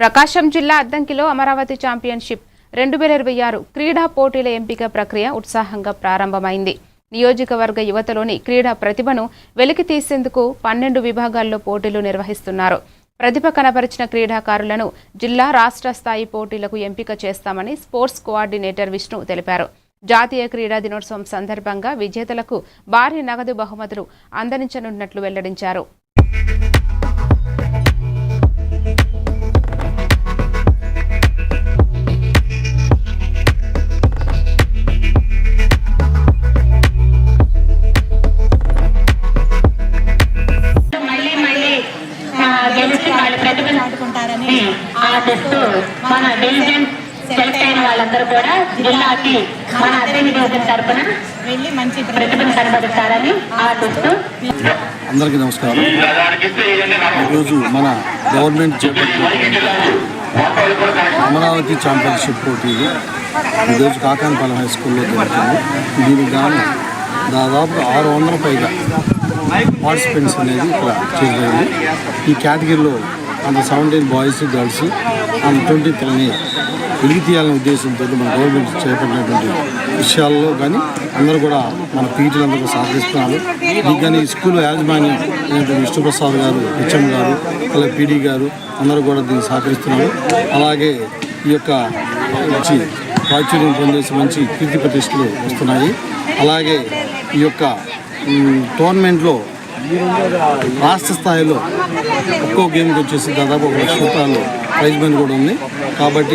ప్రకాశం జిల్లా అద్దంకిలో అమరావతి ఛాంపియన్షిప్ 2026 క్రీడా పోటీల ఎంపిక ప్రక్రియ ఉత్సాహంగా ప్రారంభమైంది. నియోజకవర్గ యువతలోని క్రీడా ప్రతిభను వెలికి తీసేందుకు 12 విభాగాల్లో పోటీలు నిర్వహిస్తున్నారు. ప్రతిభ కనబరిచిన క్రీడాకారులను జిల్లా రాష్ట్ర స్థాయి పోటీలకు ఎంపిక చేస్తామని స్పోర్ట్స్ కోఆర్డినేటర్ విష్ణు తెలిపారు. జాతీయ క్రీడా దినోత్సవం సందర్భంగా విజేతలకు భారీ నగదు బహుమతులు అందించనున్నట్లు వెల్లడించారు. మన డివిజన్ సెలెక్ట్ అయిన వాళ్ళందరూ కూడా జిల్లాకి మన అద్దెని డివిజన్ తరఫున వెళ్ళి మంచి ప్రతిభను కనబరుస్తారని ఆశిస్తూ. అందరికీ నమస్కారం. ఈరోజు మన గవర్నమెంట్ చేపట్టిన అమరావతి ఛాంపియన్షిప్ పోటీలు ఈరోజు కాకానపాలెం హై స్కూల్లో జరుగుతుంది. దీనికి గాను దాదాపు 600 పైగా పార్టిసిపెంట్స్ అనేది ఇక్కడ చేయబడింది. ఈ కేటగిరీలో అంత 17 బాయ్స్ గర్ల్స్ అండ్ 20 వెలికి తీయాలనే ఉద్దేశంతో మన గవర్నమెంట్ చేపట్టినటువంటి విషయాల్లో కానీ అందరూ కూడా మన పీటీలందరూ సహకరిస్తున్నారు. దీనికి కానీ స్కూల్ యాజమాన్యం అయినటువంటి విష్ణుప్రసాద్ గారు, హెచ్ఎం గారు, అలాగే పీడీ గారు అందరూ కూడా దీన్ని సహకరిస్తున్నారు. అలాగే ఈ యొక్క మంచి ప్రాచుర్యం పొందేసి మంచి కీర్తి ప్రతిష్టలు వస్తున్నాయి. అలాగే ఈ యొక్క టోర్నమెంట్లో రాష్ట్ర స్థాయిలో ఒక్కో గేమ్కి వచ్చేసి దాదాపు 1 లక్ష రూపాయలు ప్రైజ్ మనీ కూడా ఉంది. కాబట్టి